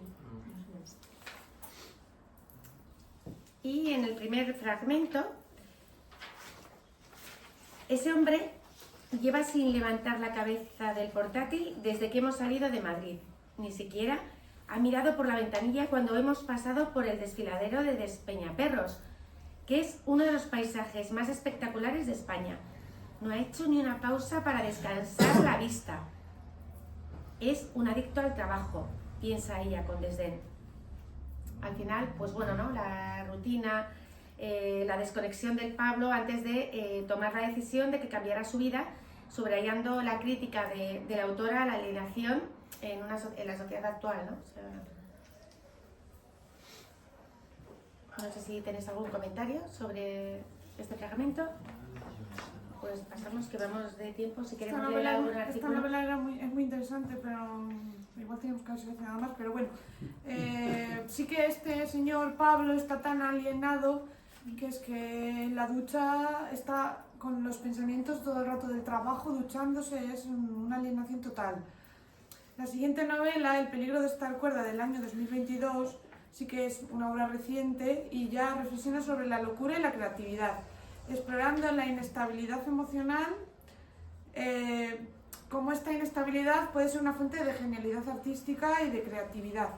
Y en el primer fragmento, ese hombre lleva sin levantar la cabeza del portátil desde que hemos salido de Madrid. Ni siquiera ha mirado por la ventanilla cuando hemos pasado por el desfiladero de Despeñaperros, que es uno de los paisajes más espectaculares de España. No ha hecho ni una pausa para descansar la vista. Es un adicto al trabajo, piensa ella con desdén. Al final, pues bueno, ¿no? La rutina, la desconexión del Pablo antes de tomar la decisión de que cambiara su vida, subrayando la crítica de la autora a la alienación en la sociedad actual, ¿no? O sea, no sé si tenéis algún comentario sobre este fragmento. Pues pasamos, que vamos de tiempo, si queremos leer algún artículo. Esta novela es muy interesante, pero igual tenemos que hacer nada más, pero bueno. Sí que este señor Pablo está tan alienado que es que en la ducha está con los pensamientos todo el rato del trabajo, duchándose, es una alienación total. La siguiente novela, El peligro de estar cuerda, del año 2022, sí que es una obra reciente y ya reflexiona sobre la locura y la creatividad, explorando la inestabilidad emocional, cómo esta inestabilidad puede ser una fuente de genialidad artística y de creatividad.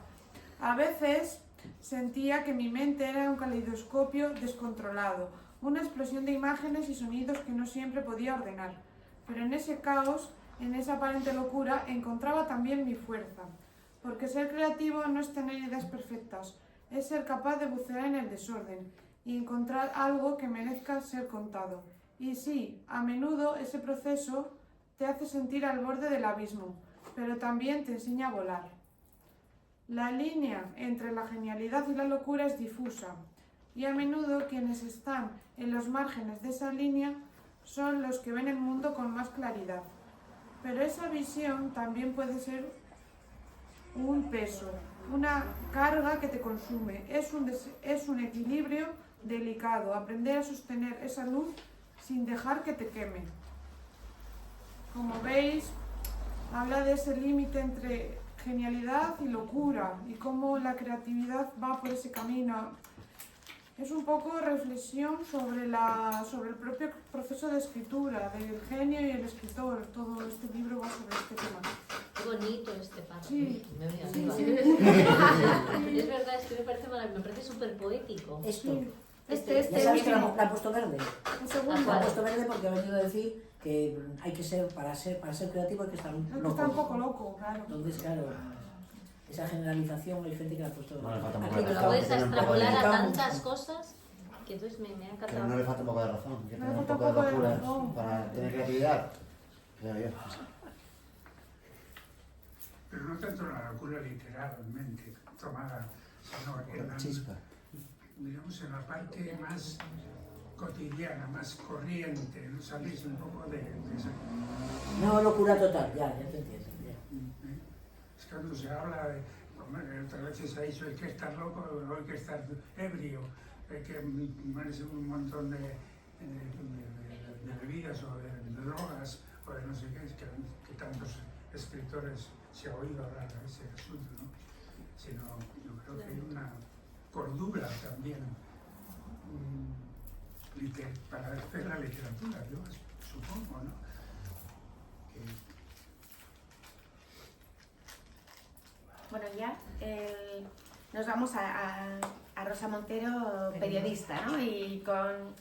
A veces sentía que mi mente era un caleidoscopio descontrolado, una explosión de imágenes y sonidos que no siempre podía ordenar. Pero en ese caos, en esa aparente locura, encontraba también mi fuerza. Porque ser creativo no es tener ideas perfectas, es ser capaz de bucear en el desorden y encontrar algo que merezca ser contado. Y sí, a menudo ese proceso te hace sentir al borde del abismo, pero también te enseña a volar. La línea entre la genialidad y la locura es difusa, y a menudo quienes están en los márgenes de esa línea son los que ven el mundo con más claridad. Pero esa visión también puede ser un peso, una carga que te consume. Es un equilibrio delicado, aprender a sostener esa luz sin dejar que te queme. Como veis, habla de ese límite entre genialidad y locura y cómo la creatividad va por ese camino. Es un poco reflexión sobre el propio proceso de escritura, del genio y el escritor. Todo este libro va sobre este tema. Qué bonito este párrafo. Sí. Es verdad, es que me parece súper poético. Esto. Este ya sabes que la han puesto verde. La han puesto verde porque ha venido a decir que hay que ser, para ser creativo hay que estar loco. Está un poco loco, claro. Entonces, claro, esa generalización hay gente que la ha puesto verde. Pero lo puedes extrapolar a tantas cosas que entonces me ha encantado. Pero no le falta un poco de razón, hay que tener un poco de locura para tener creatividad. Pero no tanto la locura literalmente tomada, sino en la chispa. Digamos, en la parte más cotidiana, más corriente, ¿no? Salís un poco de esa... No, locura total, ya te entiendo. Es cuando se habla de, otras veces se ha dicho, hay que estar loco o hay que estar ebrio, hay que ponerse un montón de bebidas o de drogas o de no sé qué, que tantos escritores se ha oído hablar de ese asunto, ¿no? Sino yo creo que hay una cordura también para hacer la literatura, yo supongo, ¿no? Bueno, ya nos vamos a Rosa Montero, periodista, ¿no? Y con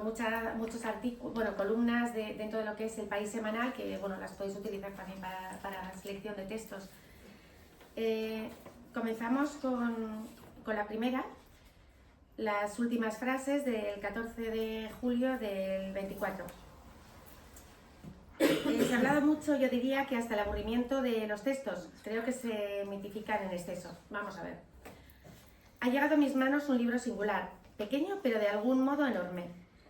muchos artículos, bueno, columnas dentro de lo que es El País Semanal, que bueno, las podéis utilizar también para la selección de textos. Comenzamos con la primera, las últimas frases del 14 de julio del 24. Se ha hablado mucho, yo diría que hasta el aburrimiento de los textos. Creo que se mitifican en exceso. Vamos a ver. Ha llegado a mis manos un libro singular, pequeño pero de algún modo enorme.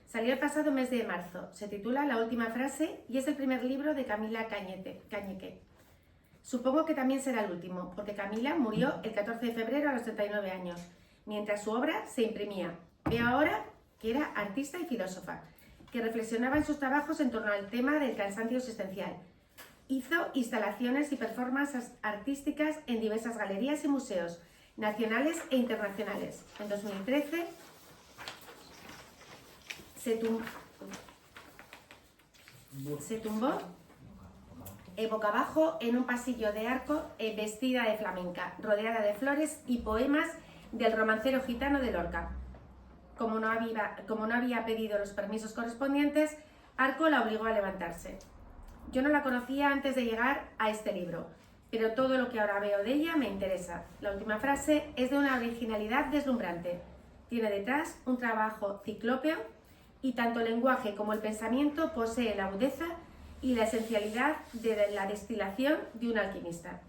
Salió el pasado mes de marzo, se titula La última frase y es el primer libro de Camila Cañeque. Supongo que también será el último, porque Camila murió el 14 de febrero a los 39 años, mientras su obra se imprimía. Veo ahora que era artista y filósofa, que reflexionaba en sus trabajos en torno al tema del cansancio existencial. Hizo instalaciones y performances artísticas en diversas galerías y museos, nacionales e internacionales. En 2013 se tumbó boca abajo en un pasillo de arco vestida de flamenca, rodeada de flores y poemas del romancero gitano de Lorca. Como no había pedido los permisos correspondientes, Arco la obligó a levantarse. Yo no la conocía antes de llegar a este libro, pero todo lo que ahora veo de ella me interesa. La última frase es de una originalidad deslumbrante. Tiene detrás un trabajo ciclópeo y tanto el lenguaje como el pensamiento posee la agudeza y la esencialidad de la destilación de un alquimista.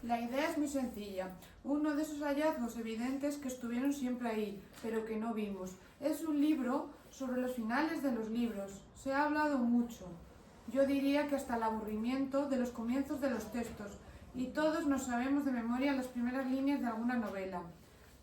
La idea es muy sencilla, uno de esos hallazgos evidentes que estuvieron siempre ahí, pero que no vimos. Es un libro sobre los finales de los libros. Se ha hablado mucho. Yo diría que hasta el aburrimiento de los comienzos de los textos, y todos nos sabemos de memoria las primeras líneas de alguna novela.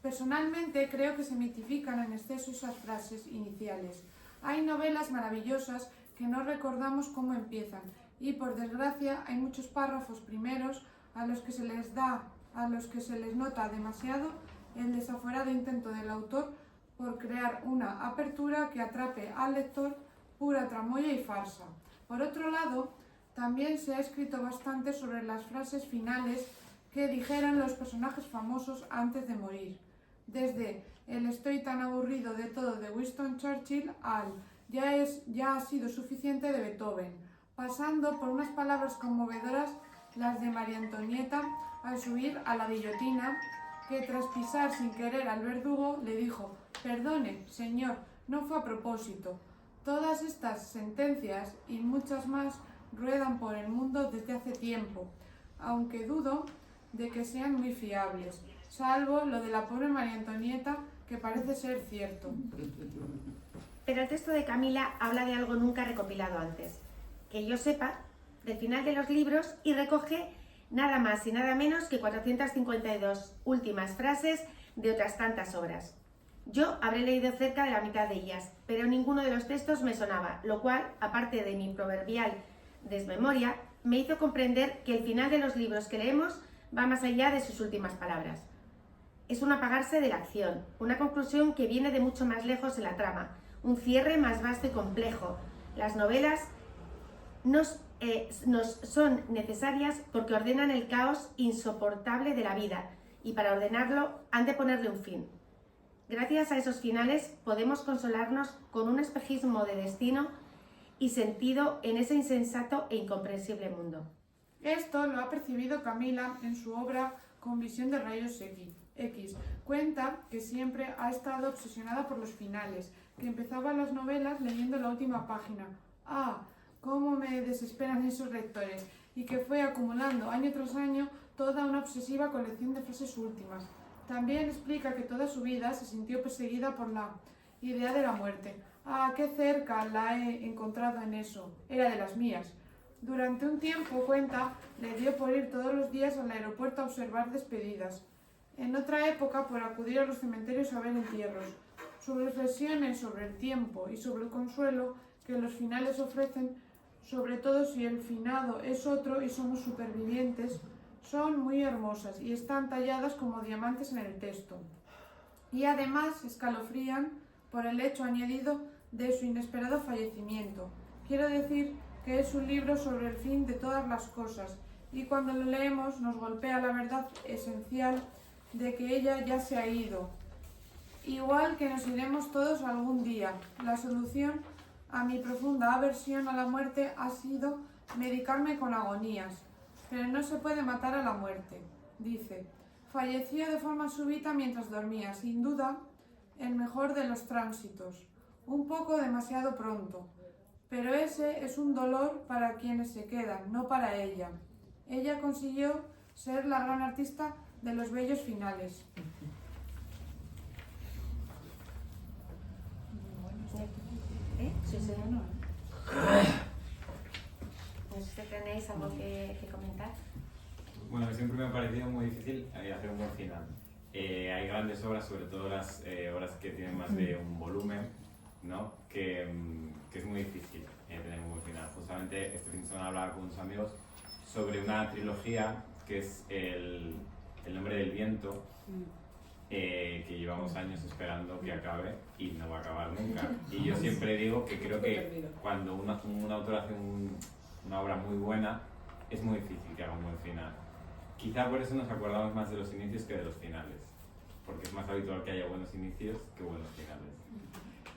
Personalmente creo que se mitifican en exceso esas frases iniciales. Hay novelas maravillosas que no recordamos cómo empiezan, y por desgracia hay muchos párrafos primeros a los que se les nota demasiado el desaforado intento del autor por crear una apertura que atrape al lector, pura tramoya y farsa. Por otro lado, también se ha escrito bastante sobre las frases finales que dijeron los personajes famosos antes de morir, desde el "estoy tan aburrido de todo" de Winston Churchill al "ya ha sido suficiente" de Beethoven, pasando por unas palabras conmovedoras, las de María Antonieta al subir a la guillotina, que tras pisar sin querer al verdugo le dijo: "Perdone, señor, no fue a propósito". Todas estas sentencias y muchas más ruedan por el mundo desde hace tiempo, aunque dudo de que sean muy fiables, salvo lo de la pobre María Antonieta, que parece ser cierto. Pero el texto de Camila habla de algo nunca recopilado antes, que yo sepa, del final de los libros, y recoge nada más y nada menos que 452 últimas frases de otras tantas obras. Yo habré leído cerca de la mitad de ellas, pero ninguno de los textos me sonaba, lo cual, aparte de mi proverbial desmemoria, me hizo comprender que el final de los libros que leemos va más allá de sus últimas palabras. Es un apagarse de la acción, una conclusión que viene de mucho más lejos en la trama, un cierre más vasto y complejo. Las novelas nos son necesarias porque ordenan el caos insoportable de la vida, y para ordenarlo han de ponerle un fin. Gracias a esos finales podemos consolarnos con un espejismo de destino y sentido en ese insensato e incomprensible mundo. Esto lo ha percibido Camila en su obra Con visión de rayos X. Cuenta que siempre ha estado obsesionada por los finales, que empezaba las novelas leyendo la última página. ¡Ah! ¡Cómo me desesperan esos lectores! Y que fue acumulando año tras año toda una obsesiva colección de frases últimas. También explica que toda su vida se sintió perseguida por la idea de la muerte. ¡Ah, qué cerca la he encontrado en eso! Era de las mías. Durante un tiempo, cuenta, le dio por ir todos los días al aeropuerto a observar despedidas. En otra época, por acudir a los cementerios a ver entierros. Sus reflexiones sobre el tiempo y sobre el consuelo que los finales ofrecen, sobre todo si el finado es otro y somos supervivientes, son muy hermosas y están talladas como diamantes en el texto. Y además escalofrían por el hecho añadido de su inesperado fallecimiento. Quiero decir que es un libro sobre el fin de todas las cosas, y cuando lo leemos nos golpea la verdad esencial de que ella ya se ha ido. Igual que nos iremos todos algún día. La solución a mi profunda aversión a la muerte ha sido medicarme con agonías. Pero no se puede matar a la muerte, dice. Falleció de forma súbita mientras dormía, sin duda, el mejor de los tránsitos. Un poco demasiado pronto. Pero ese es un dolor para quienes se quedan, no para ella. Ella consiguió ser la gran artista de los bellos finales. Sí, sí. No sé si tenéis algo que comentar. Bueno, siempre me ha parecido muy difícil hacer un buen final. Hay grandes obras, sobre todo las obras que tienen más de un volumen, ¿no? que es muy difícil tener un buen final. Justamente este fin de semana hablaba con unos amigos sobre una trilogía que es El nombre del viento, que llevamos años esperando que acabe y no va a acabar nunca. Y yo siempre digo que creo que cuando un autor hace una obra muy buena, es muy difícil que haga un buen final. Quizá por eso nos acordamos más de los inicios que de los finales, porque es más habitual que haya buenos inicios que buenos finales.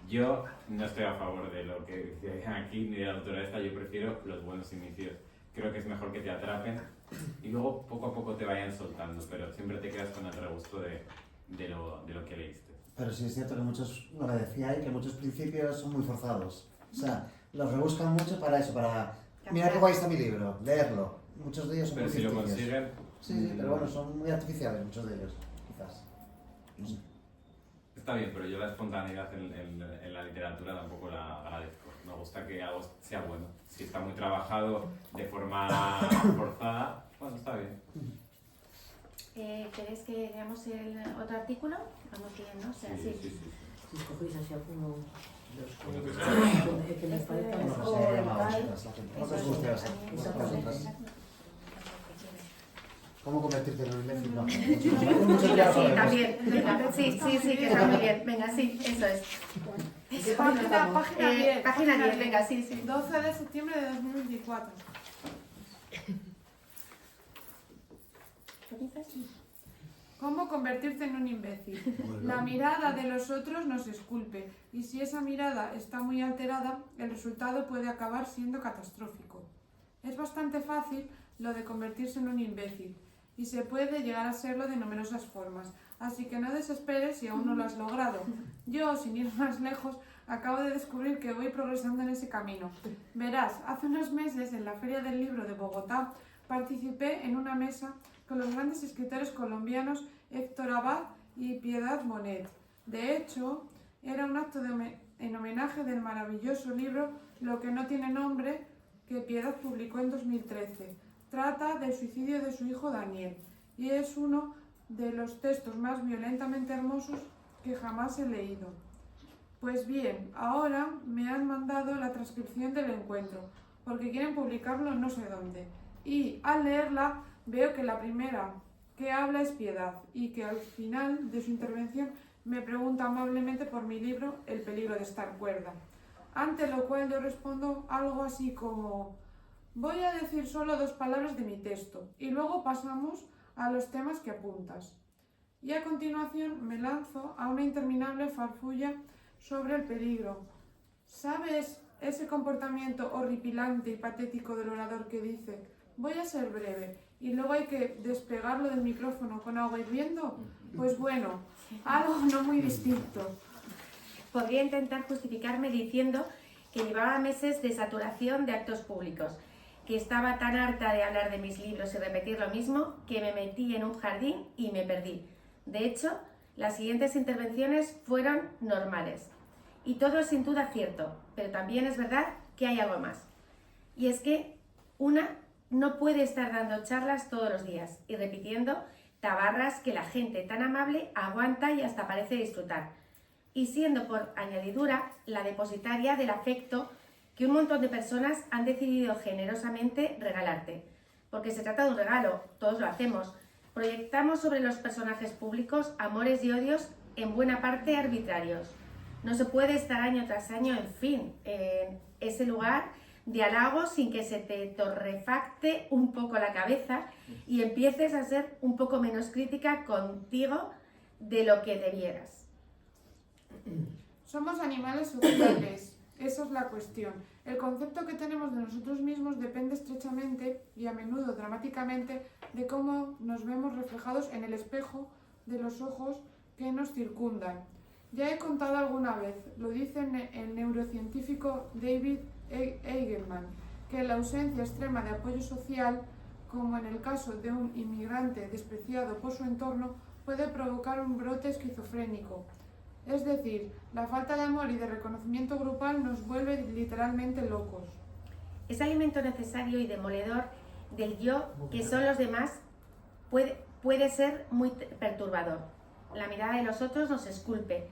Yo no estoy a favor de lo que decían aquí, ni de la autora esta, yo prefiero los buenos inicios. Creo que es mejor que te atrapen y luego poco a poco te vayan soltando, pero siempre te quedas con el regusto de lo que leíste. Pero sí es cierto que muchos, lo que decía ahí, que muchos principios son muy forzados. O sea, los rebuscan mucho para eso, para... Mira qué guay está mi libro, leerlo. Muchos de ellos son pero muy si lo ficticios. consiguen... Sí, pero bueno, son muy artificiales muchos de ellos, quizás. No sé. Está bien, pero yo la espontaneidad en la literatura tampoco la agradezco. Me gusta que algo sea bueno. Si está muy trabajado de forma forzada, bueno, está bien. ¿Queréis que veamos el otro artículo? Vamos bien, ¿no? O sea, sí. Si escogéis así alguno de los que me parezca Bueno, mejor, pues se llama tal, no te guste ¿Cómo convertirte en un imbécil? No. Sí, también. Venga, sí, que está muy bien. Venga, sí, eso es. Página 10. Página 10, venga, sí. 12 de septiembre de 2024. ¿Qué dices? ¿Cómo convertirte en un imbécil? La mirada de los otros nos esculpe, y si esa mirada está muy alterada, el resultado puede acabar siendo catastrófico. Es bastante fácil lo de convertirse en un imbécil, y se puede llegar a serlo de numerosas formas, así que no desesperes si aún no lo has logrado. Yo, sin ir más lejos, acabo de descubrir que voy progresando en ese camino. Verás, hace unos meses en la Feria del Libro de Bogotá participé en una mesa con los grandes escritores colombianos Héctor Abad y Piedad Bonet. De hecho, era un acto en homenaje del maravilloso libro Lo que no tiene nombre, que Piedad publicó en 2013. Trata del suicidio de su hijo Daniel y es uno de los textos más violentamente hermosos que jamás he leído. Pues bien, ahora me han mandado la transcripción del encuentro, porque quieren publicarlo no sé dónde. Y al leerla veo que la primera que habla es Piedad y que al final de su intervención me pregunta amablemente por mi libro El peligro de estar cuerda. Ante lo cual yo respondo algo así como: voy a decir solo 2 palabras de mi texto y luego pasamos a los temas que apuntas. Y a continuación me lanzo a una interminable farfulla sobre el peligro. ¿Sabes ese comportamiento horripilante y patético del orador que dice: voy a ser breve, y luego hay que despegarlo del micrófono con agua hirviendo? Pues bueno, algo no muy distinto. Podría intentar justificarme diciendo que llevaba meses de saturación de actos públicos, que estaba tan harta de hablar de mis libros y repetir lo mismo, que me metí en un jardín y me perdí. De hecho, las siguientes intervenciones fueron normales. Y todo es sin duda cierto, pero también es verdad que hay algo más. Y es que una no puede estar dando charlas todos los días y repitiendo tabarras que la gente tan amable aguanta y hasta parece disfrutar. Y siendo por añadidura la depositaria del afecto que un montón de personas han decidido generosamente regalarte. Porque se trata de un regalo, todos lo hacemos. Proyectamos sobre los personajes públicos amores y odios en buena parte arbitrarios. No se puede estar año tras año, en fin, en ese lugar de halagos sin que se te torrefacte un poco la cabeza y empieces a ser un poco menos crítica contigo de lo que debieras. Somos animales sociales, esa es la cuestión. El concepto que tenemos de nosotros mismos depende estrechamente y a menudo dramáticamente de cómo nos vemos reflejados en el espejo de los ojos que nos circundan. Ya he contado alguna vez, lo dice el neurocientífico David Eigenman, que la ausencia extrema de apoyo social, como en el caso de un inmigrante despreciado por su entorno, puede provocar un brote esquizofrénico. Es decir, la falta de amor y de reconocimiento grupal nos vuelve literalmente locos. Ese alimento necesario y demoledor del yo que son los demás puede ser muy perturbador. La mirada de los otros nos esculpe,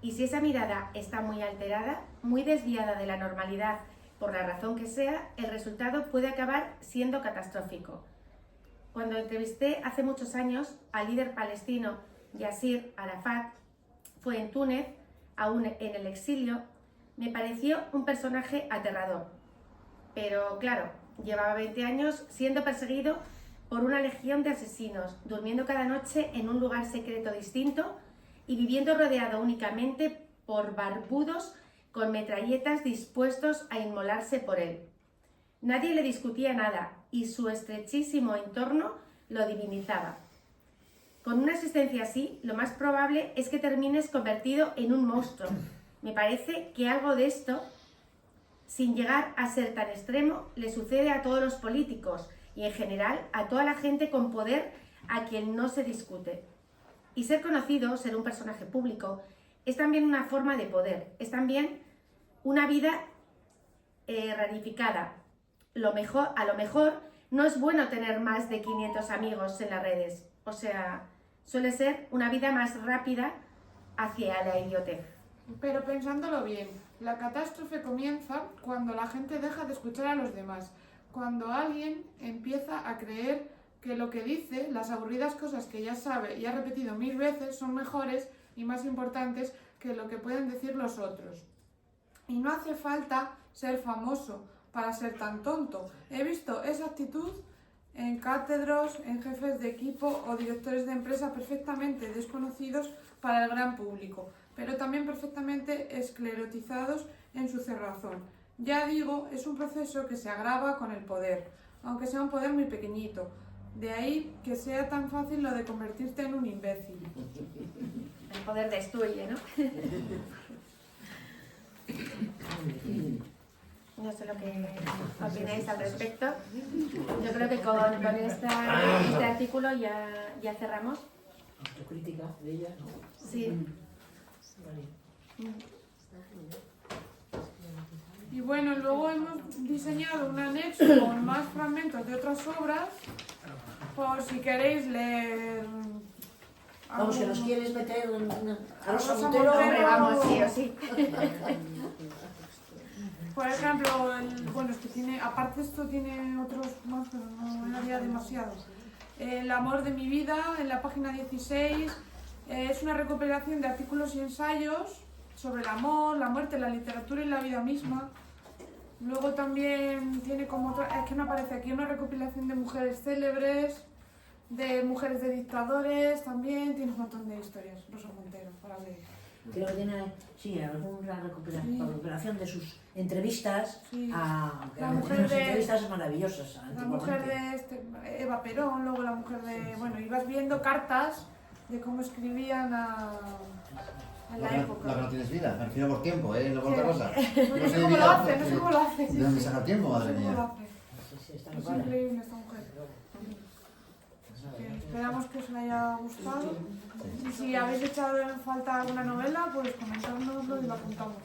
y si esa mirada está muy alterada, muy desviada de la normalidad, por la razón que sea, el resultado puede acabar siendo catastrófico. Cuando entrevisté hace muchos años al líder palestino Yasir Arafat, fue en Túnez, aún en el exilio, me pareció un personaje aterrador. Pero claro, llevaba 20 años siendo perseguido por una legión de asesinos, durmiendo cada noche en un lugar secreto distinto y viviendo rodeado únicamente por barbudos con metralletas dispuestos a inmolarse por él. Nadie le discutía nada y su estrechísimo entorno lo divinizaba. Con una existencia así, lo más probable es que termines convertido en un monstruo. Me parece que algo de esto, sin llegar a ser tan extremo, le sucede a todos los políticos y en general a toda la gente con poder a quien no se discute. Y ser conocido, ser un personaje público, es también una forma de poder, es también una vida rarificada. A lo mejor no es bueno tener más de 500 amigos en las redes, o sea, suele ser una vida más rápida hacia la idiotez. Pero pensándolo bien, la catástrofe comienza cuando la gente deja de escuchar a los demás, cuando alguien empieza a creer que lo que dice, las aburridas cosas que ya sabe y ha repetido 1000 veces, son mejores y más importantes que lo que pueden decir los otros. Y no hace falta ser famoso para ser tan tonto. He visto esa actitud en cátedros, en jefes de equipo o directores de empresa perfectamente desconocidos para el gran público, pero también perfectamente esclerotizados en su cerrazón. Ya digo, es un proceso que se agrava con el poder, aunque sea un poder muy pequeñito. De ahí que sea tan fácil lo de convertirte en un imbécil. El poder destruye, ¿no? No sé lo que opináis al respecto. Yo creo que con este artículo ya cerramos. Autocrítica de ella, ¿no? Sí. Vale. Y bueno, luego hemos diseñado un anexo con más fragmentos de otras obras, por si queréis leer. Vamos, que nos quieres meter a Rosa Rosa Montero. Montero. Vamos, sí o sí. Por ejemplo, bueno, es que tiene, aparte esto tiene otros más, pero no había demasiados. El amor de mi vida, en la página 16, es una recopilación de artículos y ensayos sobre el amor, la muerte, la literatura y la vida misma. Luego también tiene como otra, es que no aparece aquí, una recopilación de mujeres célebres, de mujeres de dictadores, también tiene un montón de historias, Rosa Montero, para leer. Creo que tiene, sí, alguna recuperación de sus entrevistas Sí. la mujer de entrevistas maravillosas. La mujer de Eva Perón, luego la mujer de... Bueno, ibas viendo cartas de cómo escribían a la época. La que no tienes vida, me refiero por tiempo, no por otra cosa. No sé cómo lo hace, no sé cómo lo hace. ¿De dónde saca el tiempo, madre No sé cómo mía? lo hace. Es increíble esta mujer. Esperamos que os haya gustado. Y si habéis echado en falta alguna novela, pues comentárnoslo y lo apuntamos.